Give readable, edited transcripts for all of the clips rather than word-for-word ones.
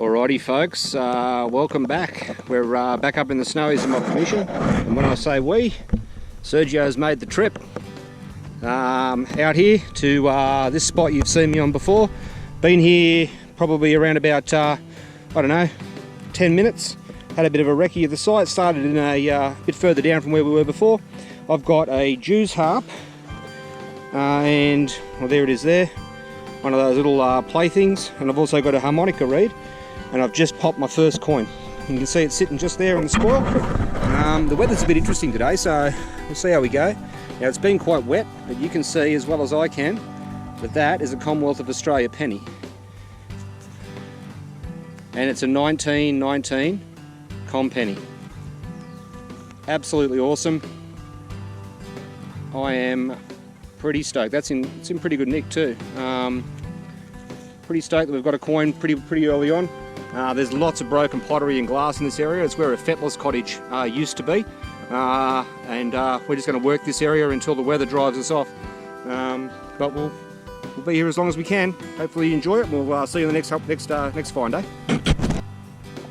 Alrighty folks, welcome back. We're back up in the snowies of my commission, and when I say we, Sergio's made the trip out here to this spot you've seen me on before. Been here probably around about, I don't know, 10 minutes. Had a bit of a recce of the site, started in a bit further down from where we were before. I've got a Jews harp, and well, there it is there, one of those little playthings, and I've also got a harmonica reed. And I've just popped my first coin. You can see it's sitting just there on the spoil. The weather's a bit interesting today, so we'll see how we go. Now it's been quite wet, but you can see as well as I can that that is a Commonwealth of Australia penny. And it's a 1919 Com penny. Absolutely awesome. I am pretty stoked. It's in pretty good nick too. Pretty stoked that we've got a coin pretty early on. There's lots of broken pottery and glass in this area. It's where a fettler's cottage used to be, and we're just going to work this area until the weather drives us off. But we'll be here as long as we can. Hopefully you enjoy it. We'll see you in the next find day.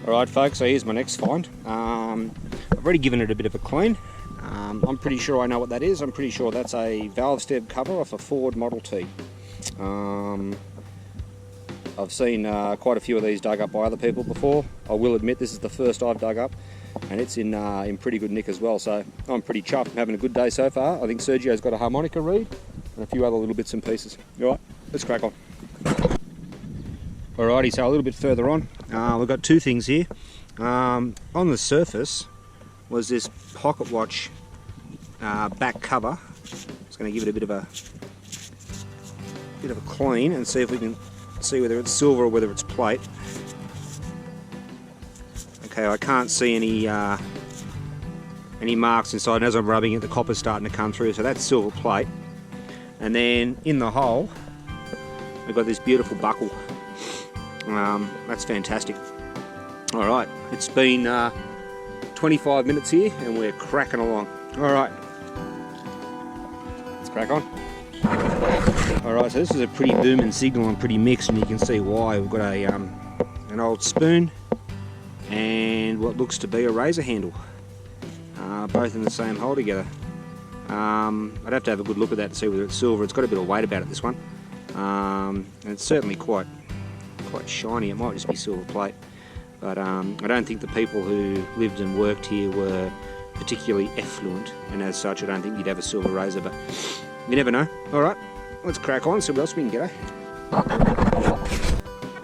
All right, folks. So here's my next find. I've already given it a bit of a clean. I'm pretty sure I know what that is. I'm pretty sure that's a valve stem cover off a Ford Model T. I've seen quite a few of these dug up by other people before. I will admit this is the first I've dug up, and it's in pretty good nick as well, so I'm pretty chuffed. I'm having a good day so far. I think Sergio's got a harmonica reed and a few other little bits and pieces. Alright, let's crack on. Alrighty, so a little bit further on, we've got two things here. On the surface was this pocket watch back cover. Just going to give it a bit of a clean and see if we can see whether it's silver or whether it's plate. Okay, I can't see any marks inside, and as I'm rubbing it the copper's starting to come through, so that's silver plate. And then in the hole we've got this beautiful buckle. That's fantastic. Alright, it's been 25 minutes here and we're cracking along. Alright, let's crack on. Alright, so this is a pretty booming signal and pretty mixed, and you can see why. We've got an old spoon and what looks to be a razor handle, both in the same hole together. I'd have to have a good look at that to see whether it's silver. It's got a bit of weight about it, this one, and it's certainly quite shiny. It might just be silver plate, but I don't think the people who lived and worked here were particularly effluent, and as such I don't think you'd have a silver razor, but you never know. Alright, let's crack on, see what else we can get, eh?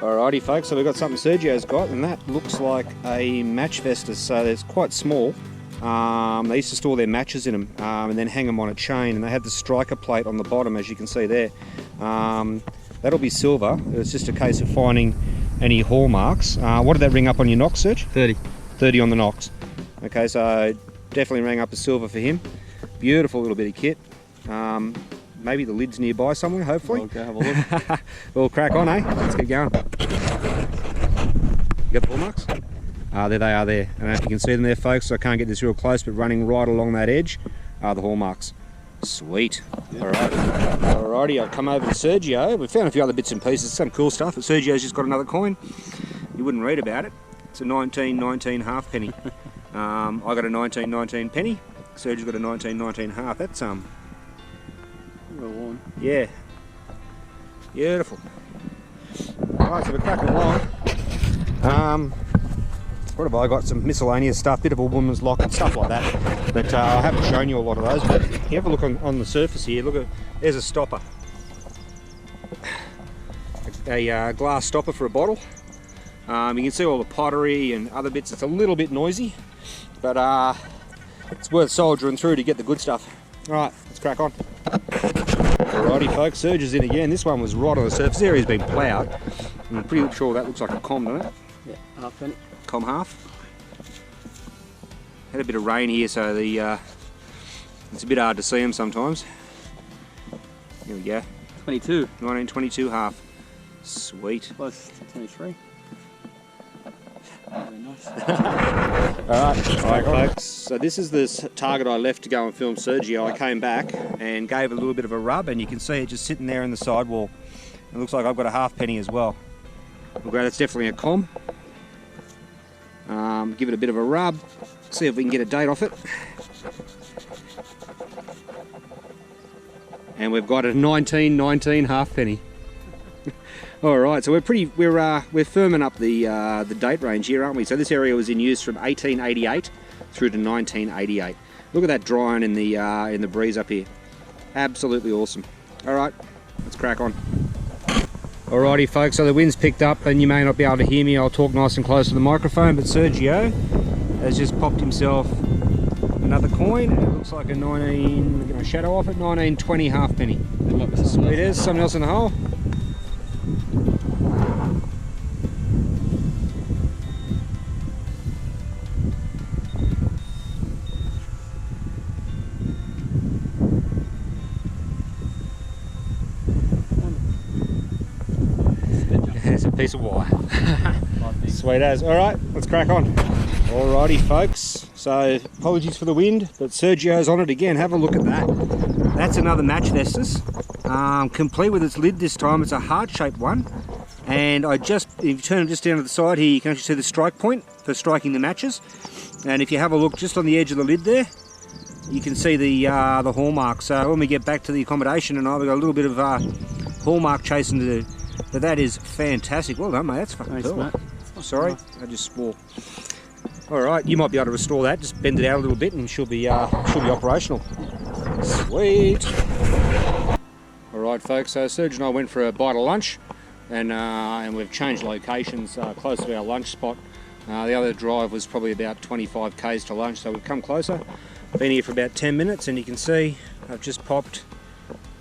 Alrighty folks, so we've got something Sergio's got, and that looks like a match vestus, so it's quite small. They used to store their matches in them and then hang them on a chain, and they had the striker plate on the bottom, as you can see there. That'll be silver. It's just a case of finding any hallmarks. What did that ring up on your knock, Serge? 30. 30 on the knocks. Okay, so definitely rang up as silver for him. Beautiful little bit of kit. Maybe the lid's nearby somewhere, hopefully. Okay, have a look. We'll crack on, eh? Let's get going. You got the hallmarks? There they are there. I don't know if you can see them there, folks. I can't get this real close, but running right along that edge are the hallmarks. Sweet. Yep. Alright. Alrighty, I've come over to Sergio. We've found a few other bits and pieces, some cool stuff, but Sergio's just got another coin. You wouldn't read about it. It's a 1919 half penny. I got a 1919 penny. Sergio's got a 1919 half. That's well worn. Yeah. Beautiful. Alright, so we're cracking along. What have I got? Some miscellaneous stuff, bit of a woman's locket, stuff like that. But I haven't shown you a lot of those. But if you have a look on the surface here, look at, there's a stopper. A glass stopper for a bottle. You can see all the pottery and other bits. It's a little bit noisy, but it's worth soldiering through to get the good stuff. Alright, let's crack on. Alrighty folks, Serge is in again. This one was right on the surface. This area's been ploughed. I'm pretty sure that looks like a com, doesn't it? Yeah, half penny. Com half. Had a bit of rain here, so it's a bit hard to see them sometimes. Here we go. 22. 1922 half. Sweet. Close to 23. Very nice. Alright folks, so this is the target I left to go and film Sergio. I came back and gave a little bit of a rub, and you can see it just sitting there in the sidewall. It looks like I've got a half penny as well. Okay, that's definitely a com. Give it a bit of a rub, see if we can get a date off it. And we've got a 1919 halfpenny. All right, so we're firming up the date range here, aren't we? So this area was in use from 1888 through to 1988. Look at that drying in the breeze up here. Absolutely awesome. All right, let's crack on. Alrighty folks, so the wind's picked up and you may not be able to hear me. I'll talk nice and close to the microphone, but Sergio has just popped himself another coin, and it looks like a 19, we're going to shadow off it, 1920 halfpenny. Sweet as, something else in the hole. There's a piece of wire. Sweet as. Alright, let's crack on. Alrighty folks, so apologies for the wind, but Sergio's on it again. Have a look at that. That's another match Vestas, complete with its lid this time. It's a heart-shaped one, and if you turn it just down to the side here, you can actually see the strike point for striking the matches. And if you have a look just on the edge of the lid there, you can see the hallmark. So when we get back to the accommodation tonight, we've got a little bit of hallmark chasing to do. But that is fantastic. Well done, mate. That's fucking cool. Mate. Sorry, I just swore. All right, you might be able to restore that. Just bend it out a little bit, and she'll be operational. Sweet. All right, folks. So Serge and I went for a bite of lunch, and we've changed locations close to our lunch spot. The other drive was probably about 25 k's to lunch, so we've come closer. Been here for about 10 minutes, and you can see I've just popped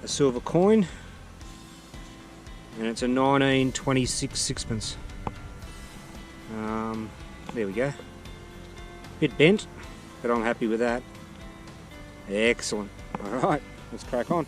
a silver coin. And it's a 1926 sixpence. There we go. Bit bent, but I'm happy with that. Excellent. Alright, let's crack on.